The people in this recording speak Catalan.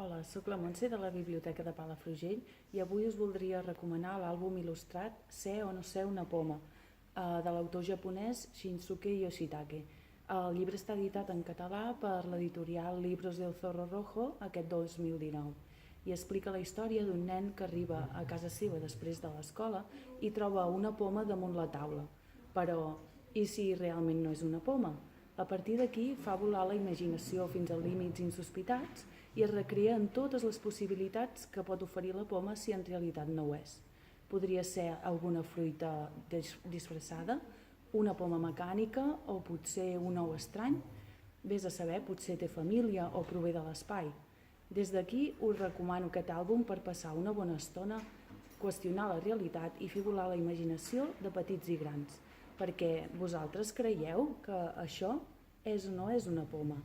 Hola, sóc la Montse de la Biblioteca de Palafrugell i avui us voldria recomanar l'àlbum il·lustrat Ser o no ser una poma, de l'autor japonès Shinsuke Yoshitake. El llibre està editat en català per l'editorial Libros del Zorro Rojo aquest 2019 i explica la història d'un nen que arriba a casa seva després de l'escola i troba una poma damunt la taula. Però, i si realment no és una poma? A partir d'aquí fa volar la imaginació fins a límits insospitats i es recrea en totes les possibilitats que pot oferir la poma si en realitat no ho és. Podria ser alguna fruita disfressada, una poma mecànica o potser un ou estrany. Vés a saber, potser té família o prové de l'espai. Des d'aquí us recomano aquest àlbum per passar una bona estona, qüestionar la realitat i fer volar la imaginació de petits i grans. Perquè vosaltres creieu que això és o no és una poma?